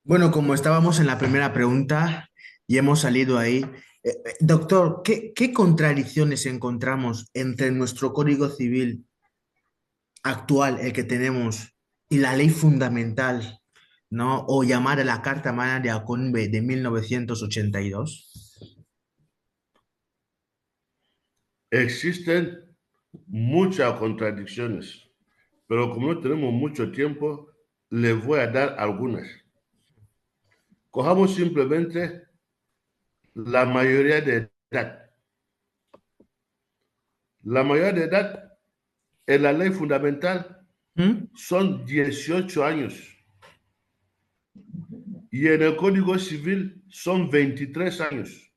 Bueno, como estábamos en la primera pregunta y hemos salido ahí, doctor, ¿qué contradicciones encontramos entre nuestro Código Civil actual, el que tenemos, y la ley fundamental, ¿no? O llamada la Carta Magna de Aconbe de 1982. Existen muchas contradicciones, pero como no tenemos mucho tiempo, les voy a dar algunas. Cojamos simplemente la mayoría de edad. La mayoría de edad en la ley fundamental ¿Mm? son 18 años y en el Código Civil son 23 años.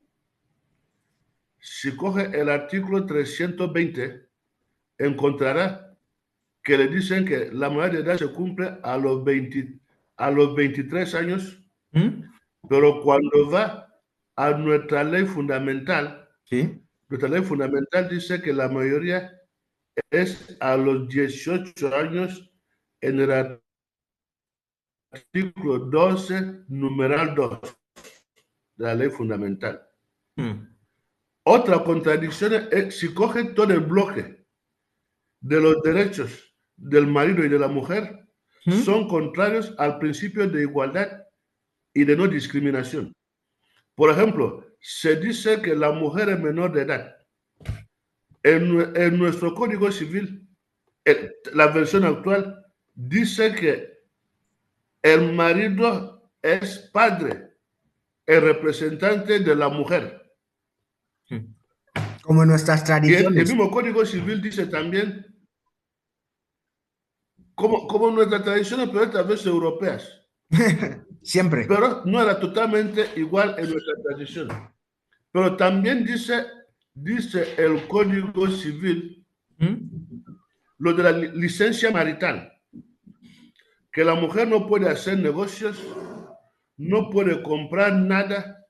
Si coge el artículo 320, encontrará que le dicen que la mayoría de edad se cumple a los 23 años. ¿Mm? Pero cuando va a Sí. nuestra ley fundamental dice que la mayoría es a los 18 años en el artículo 12, numeral 2 de la ley fundamental. ¿Mm? Otra contradicción es si cogen todo el bloque de los derechos del marido y de la mujer, ¿Mm? son contrarios al principio de igualdad y de no discriminación. Por ejemplo, se dice que la mujer es menor de edad. En nuestro Código Civil, la versión actual dice que el marido es padre, el representante de la mujer. ¿Mm? Como en nuestras Y el tradiciones. mismo Código Civil dice también, como nuestras tradiciones, pero tal vez europeas, Siempre. pero no era totalmente igual en nuestra tradición. Pero también dice el Código Civil ¿Mm? lo de la licencia marital, que la mujer no puede hacer negocios, no puede comprar nada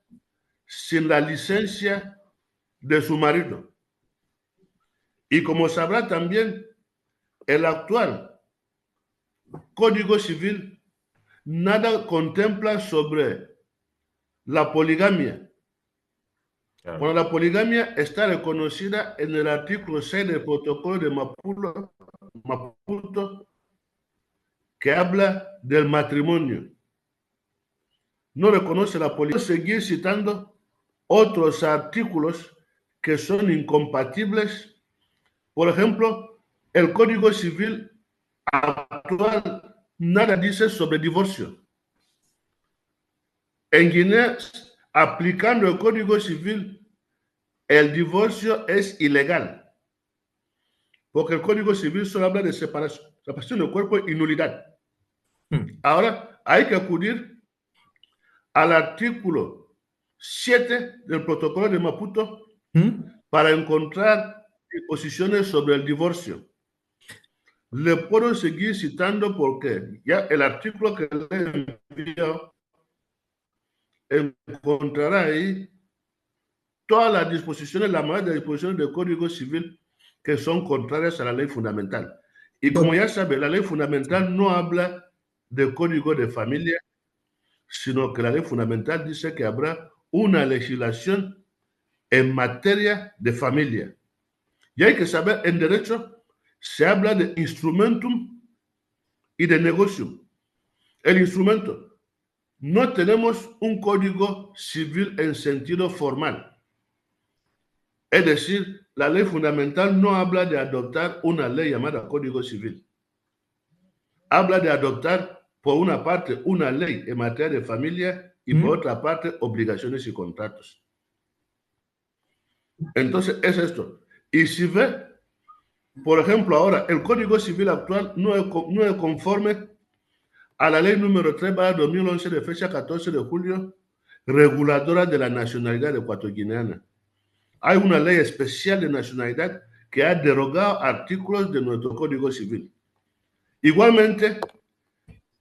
sin la licencia de su marido. Y como sabrá también, el actual Código Civil nada contempla sobre la poligamia. Claro. Cuando la poligamia está reconocida en el artículo 6 del protocolo de Maputo, que habla del matrimonio. No reconoce la poligamia. Seguir citando otros artículos que son incompatibles. Por ejemplo, el Código Civil actual nada dice sobre divorcio. En Guinea, aplicando el Código Civil, el divorcio es ilegal, porque el Código Civil solo habla de separación del cuerpo y nulidad. ¿Mm? Ahora hay que acudir al artículo 7 del protocolo de Maputo ¿Mm? para encontrar disposiciones sobre el divorcio. Le puedo seguir citando porque ya el artículo que le envío encontrará ahí todas las disposiciones, la mayoría de las disposiciones del Código Civil que son contrarias a la ley fundamental. Y como Doc- ya sabe, la ley fundamental no habla de código de familia, sino que la ley fundamental dice que habrá una legislación en materia de familia. Y hay que saber, en derecho se habla de instrumentum y de negocium. El instrumento, no tenemos un código civil en sentido formal. Es decir, la ley fundamental no habla de adoptar una ley llamada Código Civil. Habla de adoptar, por una parte, una ley en materia de familia y por ¿Mm? otra parte, obligaciones y contratos. Entonces, es esto. Y si ve, por ejemplo, ahora, el Código Civil actual no es conforme a la ley número 3/2011 de fecha 14 de julio, reguladora de la nacionalidad ecuatoguineana. Hay una ley especial de nacionalidad que ha derogado artículos de nuestro Código Civil. Igualmente,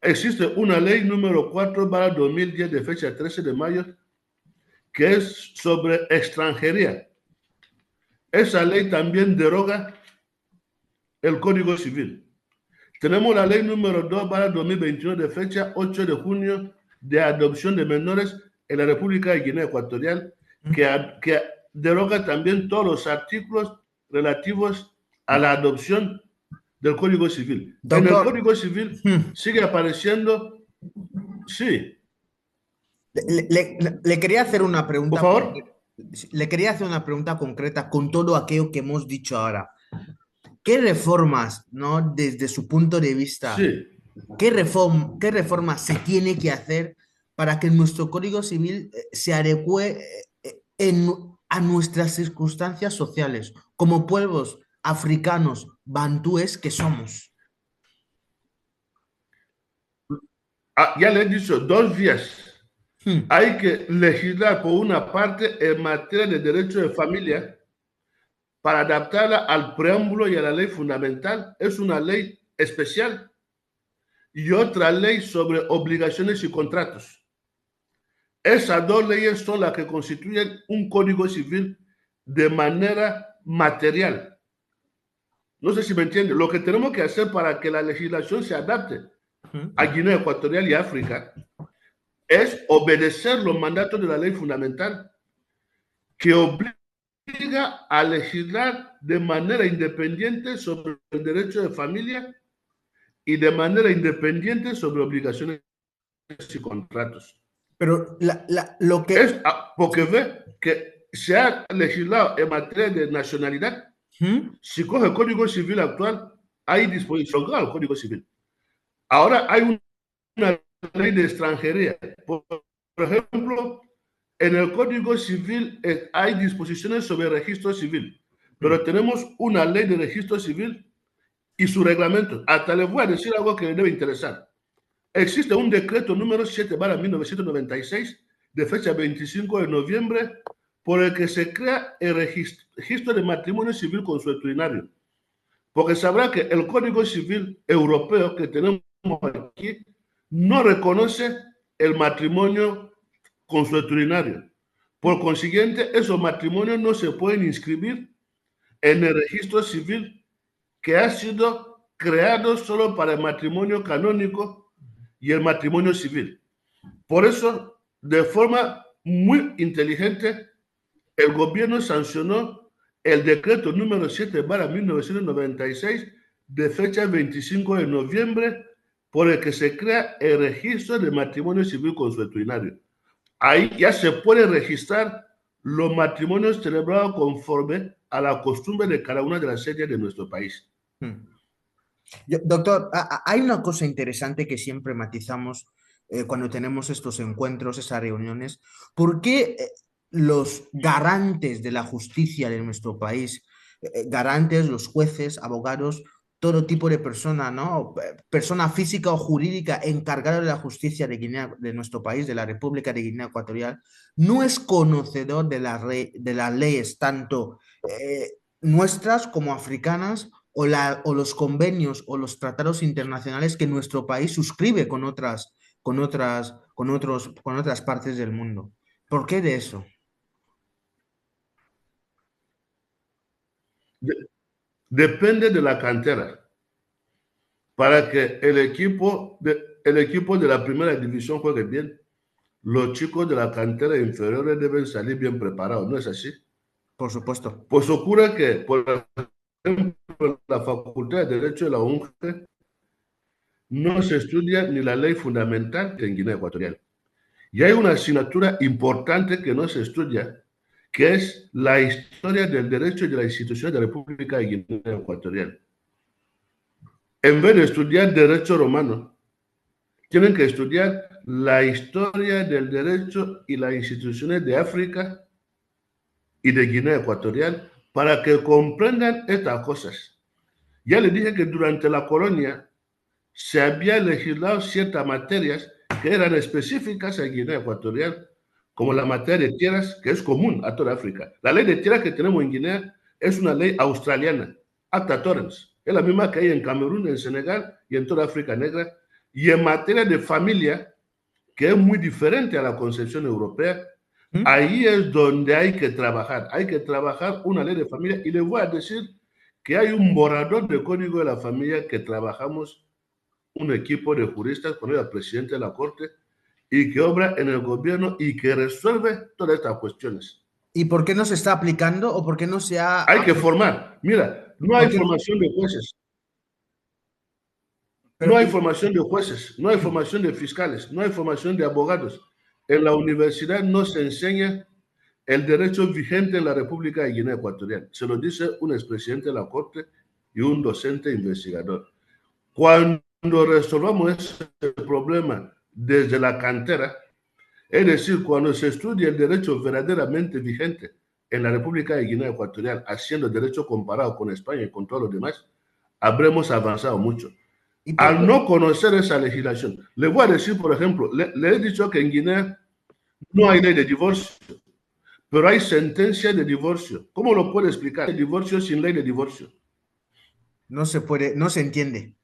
existe una ley número 4/2010 de fecha 13 de mayo que es sobre extranjería. Esa ley también deroga el Código Civil. Tenemos la ley número 2/2021 de fecha 8 de junio de adopción de menores en la República de Guinea Ecuatorial, que deroga también todos los artículos relativos a la adopción del Código Civil. En el Doctor, Código Civil sigue apareciendo, sí, le quería hacer una por pregunta favor. le quería hacer una pregunta concreta con todo aquello que hemos dicho ahora. ¿Qué reformas, no, desde su punto de vista, Sí. qué reformas se tiene que hacer para que nuestro Código Civil se adecue a nuestras circunstancias sociales, como pueblos africanos, bantúes que somos? Ya le he dicho, dos vías. Hmm. Hay que legislar por una parte en materia de derecho de familia para adaptarla al preámbulo y a la ley fundamental. Es una ley especial y otra ley sobre obligaciones y contratos. Esas dos leyes son las que constituyen un código civil de manera material. No sé si me entiende. Lo que tenemos que hacer para que la legislación se adapte a Guinea Ecuatorial y África es obedecer los mandatos de la ley fundamental que obliga a legislar de manera independiente sobre el derecho de familia y de manera independiente sobre obligaciones y contratos. Pero lo Es que... porque ve que se ha legislado en materia de nacionalidad. ¿Mm? Si coge el Código Civil actual, hay disposición al Código Civil. Ahora hay una ley de extranjería. Por ejemplo, en el Código Civil hay disposiciones sobre registro civil, pero tenemos una ley de registro civil y su reglamento. Hasta les voy a decir algo que les debe interesar. Existe un decreto número 7/1996 de fecha 25 de noviembre por el que se crea el registro de matrimonio civil consuetudinario. Porque sabrá que el Código Civil Europeo que tenemos aquí no reconoce el matrimonio consuetudinario. Por consiguiente, esos matrimonios no se pueden inscribir en el registro civil que ha sido creado solo para el matrimonio canónico y el matrimonio civil. Por eso, de forma muy inteligente, el gobierno sancionó el decreto número 7/1996 de fecha 25 de noviembre por el que se crea el registro de matrimonio civil consuetudinario. Ahí ya se puede registrar los matrimonios celebrados conforme a la costumbre de cada una de las etnias de nuestro país. Doctor, hay una cosa interesante que siempre matizamos cuando tenemos estos encuentros, esas reuniones. ¿Por qué los garantes de la justicia de nuestro país, garantes, los jueces, abogados, todo tipo de persona, ¿no? Persona física o jurídica encargada de la justicia de Guinea, de nuestro país, de la República de Guinea Ecuatorial, no es conocedor de las leyes, tanto nuestras como africanas, o los convenios o los tratados internacionales que nuestro país suscribe con otras partes del mundo? ¿Por qué de eso? Depende de la cantera. Para que el equipo de la primera división juegue bien, los chicos de la cantera inferior deben salir bien preparados, ¿no es así? Por supuesto. Pues ocurre que, por ejemplo, la Facultad de Derecho de la UNGE no se estudia ni la ley fundamental en Guinea Ecuatorial. Y hay una asignatura importante que no se estudia, que es la historia del derecho y de la institución de la República de Guinea Ecuatorial. En vez de estudiar derecho romano, tienen que estudiar la historia del derecho y las instituciones de África y de Guinea Ecuatorial para que comprendan estas cosas. Ya les dije que durante la colonia se había legislado ciertas materias que eran específicas en Guinea Ecuatorial, como la materia de tierras, que es común a toda África. La ley de tierras que tenemos en Guinea es una ley australiana, Acta Torrens. Es la misma que hay en Camerún, en Senegal y en toda África negra. Y en materia de familia, que es muy diferente a la concepción europea, ¿Mm? ahí es donde hay que trabajar. Hay que trabajar una ley de familia. Y les voy a decir que hay un borrador de código de la familia que trabajamos un equipo de juristas con el presidente de la Corte, y que obra en el gobierno y que resuelve todas estas cuestiones. ¿Y por qué no se está aplicando o por qué no se ha... Hay que formar. Mira, no hay ¿Por qué no? formación de jueces, Pero, no hay formación de jueces, no hay formación de fiscales, no hay formación de abogados. En la universidad no se enseña el derecho vigente en la República de Guinea Ecuatorial. Se lo dice un expresidente de la Corte y un docente investigador. Cuando resolvamos ese problema desde la cantera, es decir, cuando se estudia el derecho verdaderamente vigente en la República de Guinea Ecuatorial, haciendo derecho comparado con España y con todos los demás, habremos avanzado mucho. ¿y por Al qué? no conocer esa legislación, le voy a decir, por ejemplo, le he dicho que en Guinea no hay ley de divorcio, pero hay sentencia de divorcio. ¿Cómo lo puede explicar? El divorcio sin ley de divorcio. No se puede, no se entiende.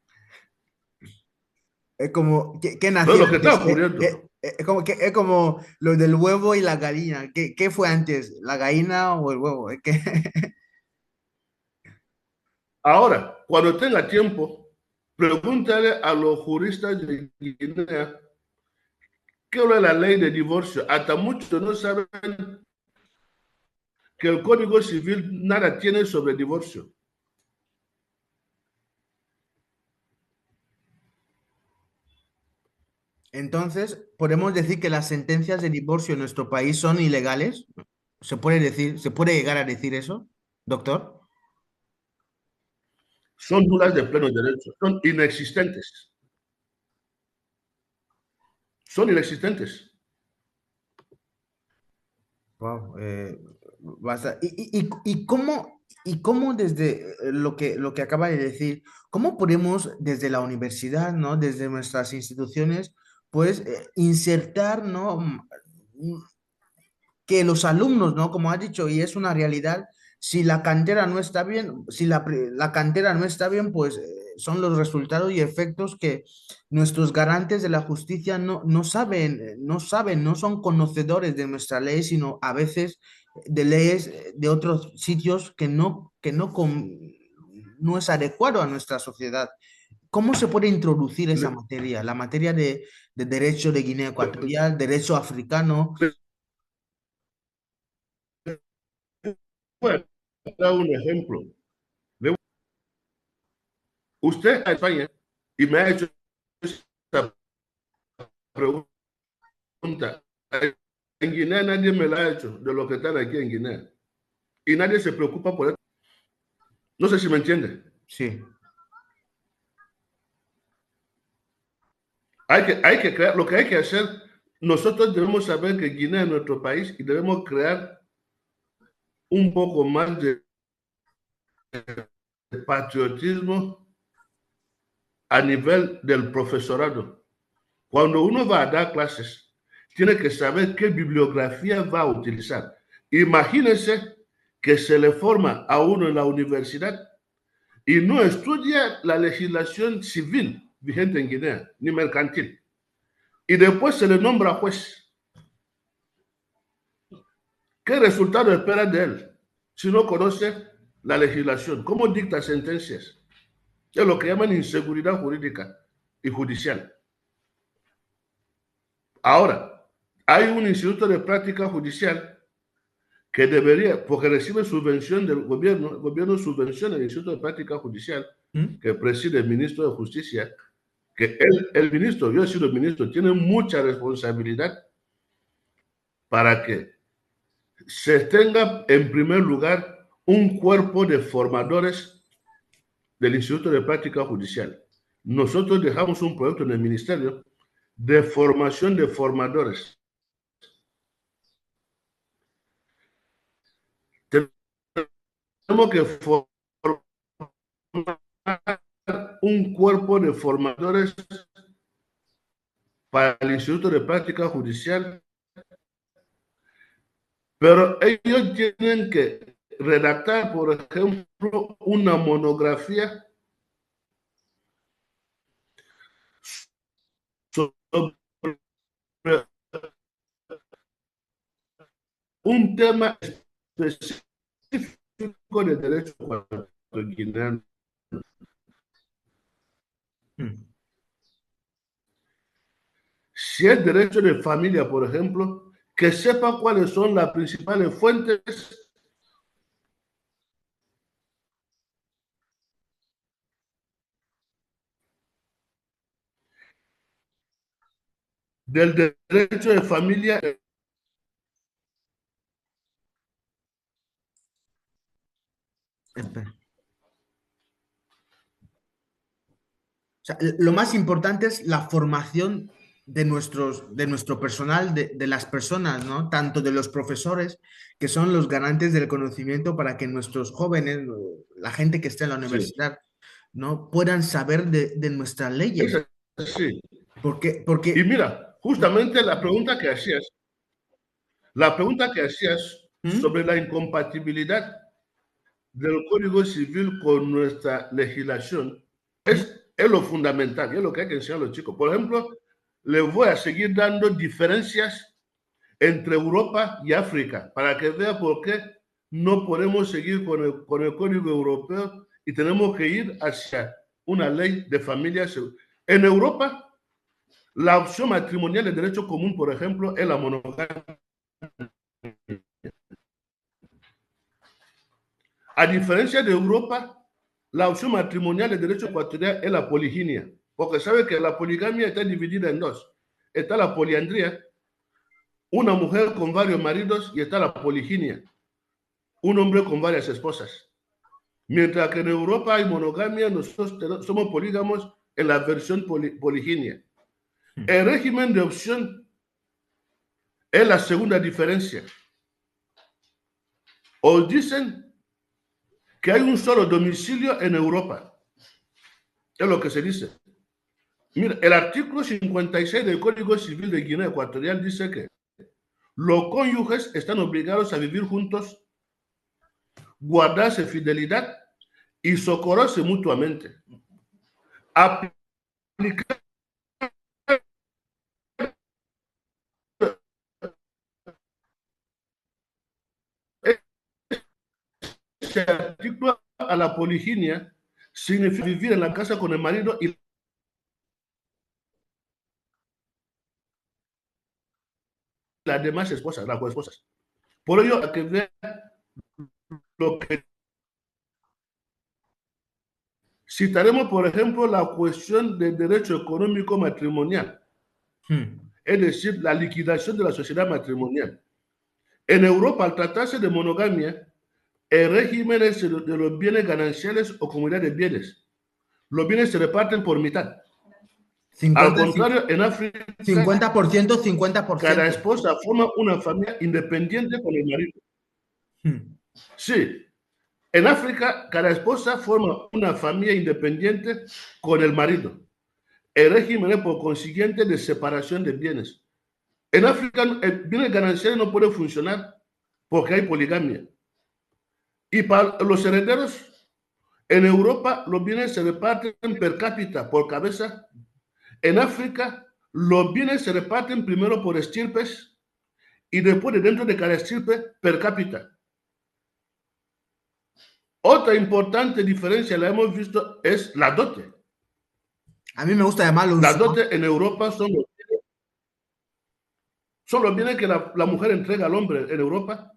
Es como, ¿qué No es nació lo que está antes? ocurriendo. Es como lo del huevo y la gallina. ¿Qué fue antes? ¿La gallina o el huevo? Es que, Ahora, cuando tenga tiempo, pregúntale a los juristas de Guinea qué es la ley de divorcio. Hasta muchos no saben que el Código Civil nada tiene sobre divorcio. entonces, ¿podemos decir que las sentencias de divorcio en nuestro país son ilegales? ¿Se puede decir, se puede llegar a decir eso, doctor? Son nulas de pleno derecho, son inexistentes. Son inexistentes. Wow, y cómo desde lo que acaba de decir, cómo podemos desde la universidad, ¿no? Desde nuestras instituciones, pues insertar, ¿no? Que los alumnos, ¿no? Como has dicho, y es una realidad, si la cantera no está bien, si la cantera no está bien, pues son los resultados y efectos que nuestros garantes de la justicia no saben, no saben, no son conocedores de nuestra ley, sino a veces de leyes de otros sitios no es adecuado a nuestra sociedad. ¿Cómo se puede introducir esa Le, materia? La materia de derecho de Guinea Ecuatorial, derecho africano. voy a dar un ejemplo. Usted a España y me ha hecho esta pregunta. En Guinea nadie me la ha hecho de lo que están aquí en Guinea. Y nadie se preocupa por eso. No sé si me entiende. Sí. Hay que crear, lo que hay que hacer, nosotros debemos saber que Guinea es nuestro país y debemos crear un poco más de patriotismo a nivel del profesorado. Cuando uno va a dar clases, tiene que saber qué bibliografía va a utilizar. Imagínense que se le forma a uno en la universidad y no estudia la legislación civil vigente en Guinea, ni mercantil. Y después se le nombra juez. ¿Qué resultado espera de él si no conoce la legislación? ¿Cómo dicta sentencias? Es lo que llaman inseguridad jurídica y judicial. Ahora, hay un instituto de práctica judicial que debería, porque recibe subvención del gobierno, el gobierno subvenciona el instituto de práctica judicial ¿Mm? que preside el ministro de Justicia, que el ministro, yo he sido ministro, tiene mucha responsabilidad para que se tenga en primer lugar un cuerpo de formadores del Instituto de Práctica Judicial. Nosotros dejamos un proyecto en el ministerio de formación de formadores. Tenemos que formar un cuerpo de formadores para el Instituto de Práctica Judicial, pero ellos tienen que redactar, por ejemplo, una monografía sobre un tema específico de derecho guineano. Mm. Si es derecho de familia, por ejemplo, que sepa cuáles son las principales fuentes del derecho de familia. Espera. O sea, lo más importante es la formación de nuestro personal, de las personas, ¿no? Tanto de los profesores, que son los garantes del conocimiento para que nuestros jóvenes, la gente que esté en la Sí, universidad, ¿no? Puedan saber de nuestras es leyes. así. Y Porque, mira, justamente la pregunta que hacías ¿Mm? sobre la incompatibilidad del Código Civil con nuestra legislación ¿Mm? es lo fundamental, y es lo que hay que enseñar a los chicos. Por ejemplo, les voy a seguir dando diferencias entre Europa y África para que vean por qué no podemos seguir con el Código Europeo y tenemos que ir hacia una ley de familias. En Europa, la opción matrimonial en derecho común, por ejemplo, es la monogamia. A diferencia de Europa, la opción matrimonial en derecho ecuatorial es la poliginia, porque sabe que la poligamia está dividida en dos. Está la poliandría, una mujer con varios maridos, y está la poliginia, un hombre con varias esposas. Mientras que en Europa hay monogamia, nosotros somos polígamos en la versión poliginia. El régimen de opción es la segunda diferencia. Os dicen que hay un solo domicilio en Europa. Es lo que se dice. Mira, el artículo 56 del Código Civil de Guinea Ecuatorial dice que los cónyuges están obligados a vivir juntos, guardarse fidelidad y socorrerse mutuamente. Aplicar ese artículo a la poliginia significa vivir en la casa con el marido y las demás esposas, las coesposas. Por ello, hay que ver lo que citaremos, por ejemplo, la cuestión del derecho económico matrimonial, es decir, la liquidación de la sociedad matrimonial. En Europa, al tratarse de monogamia, el régimen es de los bienes gananciales o comunidad de bienes. Los bienes se reparten por mitad. Al 50, contrario, en África, 50%, cada 50%. esposa forma una familia independiente con el marido. Sí, en África, cada esposa forma una familia independiente con el marido. El régimen es, por consiguiente, de separación de bienes. En África, el bienes gananciales no puede funcionar porque hay poligamia. Y para los herederos, en Europa los bienes se reparten per cápita, por cabeza. En África, los bienes se reparten primero por estirpes y después de dentro de cada estirpe per cápita. Otra importante diferencia, la hemos visto, es la dote. A mí me gusta llamarlo La dote en Europa son los bienes que la mujer entrega al hombre en Europa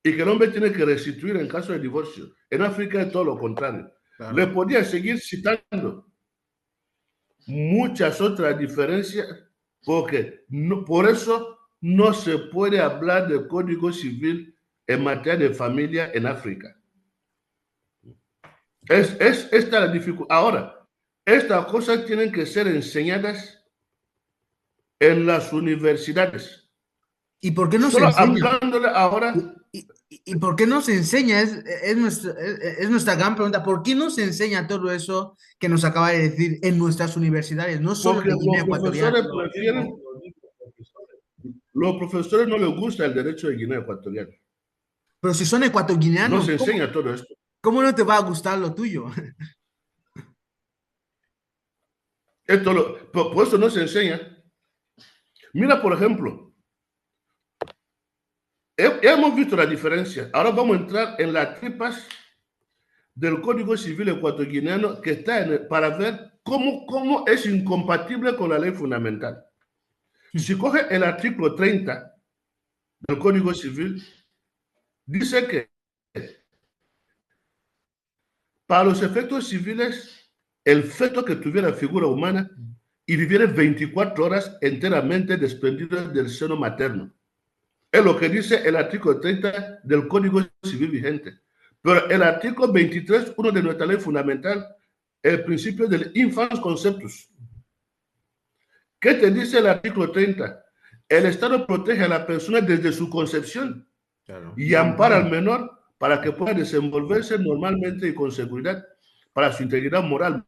y que el hombre tiene que restituir en caso de divorcio. En África es todo lo contrario. claro. Le podía seguir citando muchas otras diferencias, porque no, por eso no se puede hablar del Código Civil en materia de familia en África. Es esta la dificultad. Ahora, estas cosas tienen que ser enseñadas en las universidades. ¿Y por qué no se Solo enseña? hablándole ahora. ¿Y por qué no se enseña? Es nuestra gran pregunta. ¿Por qué no se enseña todo eso que nos acaba de decir en nuestras universidades? No solo Porque en Guinea Ecuatorial. los profesores no les gusta el derecho de Guinea Ecuatorial. Pero si son No ecuatoguineanos, se enseña todo esto. ¿cómo no te va a gustar lo tuyo? Por eso no se enseña. Mira, por ejemplo, hemos visto la diferencia. Ahora vamos a entrar en las tripas del Código Civil ecuatoguineano que está para ver cómo es incompatible con la ley fundamental. Si coge el artículo 30 del Código Civil, dice que para los efectos civiles, el feto que tuviera figura humana y viviera 24 horas enteramente desprendido del seno materno. Es lo que dice el artículo 30 del Código Civil vigente. Pero el artículo 23.1 de nuestra ley fundamental, el principio del infans conceptus. ¿Qué te dice el artículo 30? El Estado protege a la persona desde su concepción, claro, y ampara al menor para que pueda desenvolverse normalmente y con seguridad para su integridad moral,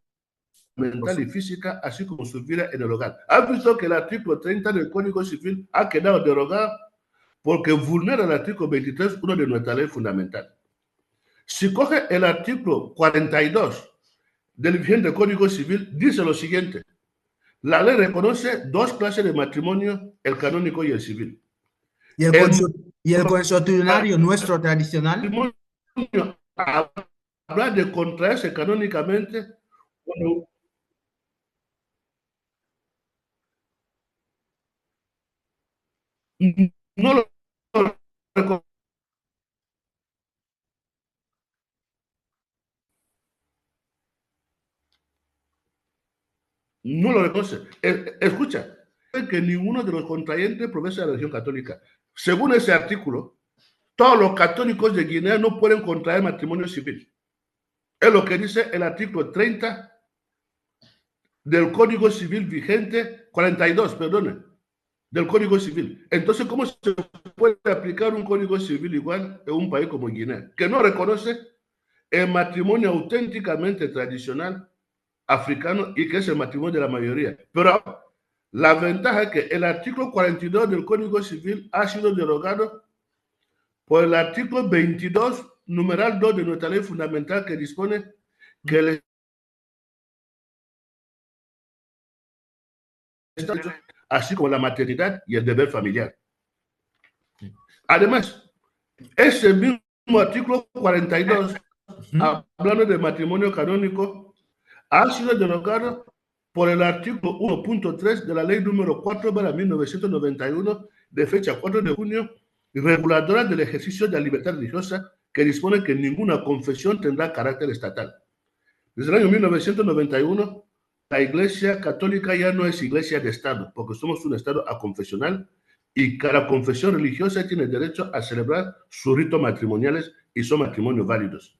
mental y física, así como su vida en el hogar. ¿Has visto que el artículo 30 del Código Civil ha quedado derogado porque vulnera el artículo 23.1 de nuestra ley fundamental? Si coge el artículo 42 del vigente Código Civil, dice lo siguiente: la ley reconoce dos clases de matrimonio, el canónico y el civil. ¿Y el consuetudinario nuestro tradicional? Habla de contraerse canónicamente cuando no lo no lo reconoce. Escucha, que ninguno de los contrayentes profesa la religión católica. Según ese artículo, todos los católicos de Guinea no pueden contraer matrimonio civil. Es lo que dice el artículo 30 del Código Civil vigente, 42, perdone, del Código Civil. Entonces, ¿cómo se puede aplicar un Código Civil igual en un país como Guinea, que no reconoce el matrimonio auténticamente tradicional africano y que es el matrimonio de la mayoría? Pero la ventaja es que el artículo 42 del Código Civil ha sido derogado por el artículo 22, numeral 2 de nuestra ley fundamental, que dispone que el Estado, así como la maternidad y el deber familiar. Además, ese mismo artículo 42, hablando de matrimonio canónico, ha sido derogado por el artículo 1.3 de la ley número 4/1991, de fecha 4 de junio, reguladora del ejercicio de la libertad religiosa, que dispone que ninguna confesión tendrá carácter estatal. Desde el año 1991, la Iglesia Católica ya no es iglesia de Estado, porque somos un Estado aconfesional y cada confesión religiosa tiene derecho a celebrar sus ritos matrimoniales y son matrimonios válidos.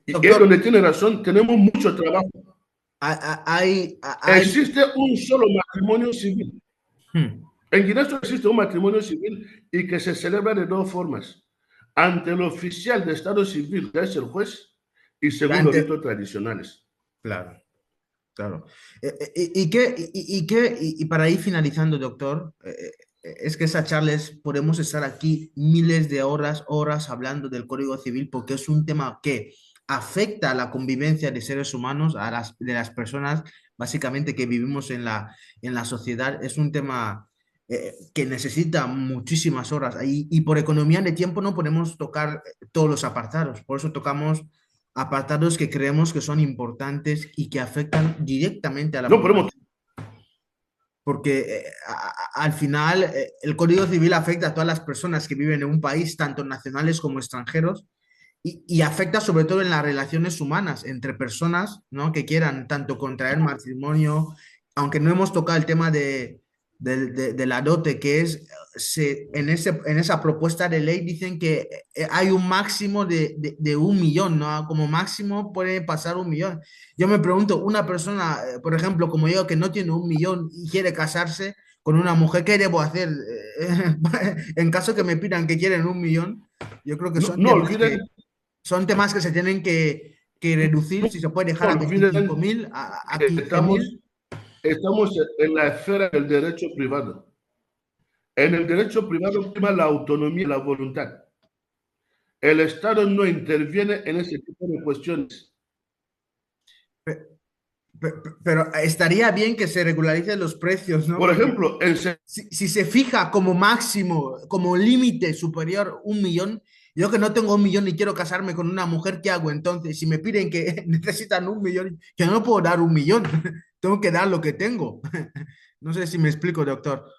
Y es donde tiene razón, tenemos mucho trabajo. Existe un solo matrimonio civil. En Guinea existe un matrimonio civil y que se celebra de dos formas: ante el oficial de Estado civil, que es el juez, y según los ritos tradicionales. Claro, claro. Y para ir finalizando, doctor, es que esa charla podemos estar aquí miles de horas hablando del Código Civil, porque es un tema que afecta a la convivencia de seres humanos, de las personas básicamente que vivimos en la sociedad. Es un tema que necesita muchísimas horas y por economía de tiempo no podemos tocar todos los apartados. Por eso tocamos apartados que creemos que son importantes y que afectan directamente a la población. Porque al final el Código Civil afecta a todas las personas que viven en un país, tanto nacionales como extranjeros, y afecta sobre todo en las relaciones humanas entre personas, ¿no?, que quieran tanto contraer matrimonio, aunque no hemos tocado el tema de la dote, que es, en esa propuesta de ley dicen que hay un máximo de 1 millón, ¿no? Como máximo puede pasar 1 millón. Yo me pregunto, una persona, por ejemplo, como yo, que no tiene 1 millón y quiere casarse con una mujer, ¿qué debo hacer? En caso que me pidan que quieren 1 millón, yo creo que son temas que se tienen que reducir, si se puede dejar a 25.000, a 15.000. Estamos en la esfera del derecho privado. En el derecho privado prima la autonomía y la voluntad. El Estado no interviene en ese tipo de cuestiones. Pero estaría bien que se regularicen los precios, ¿no? Por ejemplo, si se fija como máximo, como límite superior 1 millón, yo que no tengo 1 millón y quiero casarme con una mujer, ¿qué hago entonces? Si me piden que necesitan 1 millón, yo no puedo dar 1 millón. tengo que dar lo que tengo. No sé si me explico, doctor.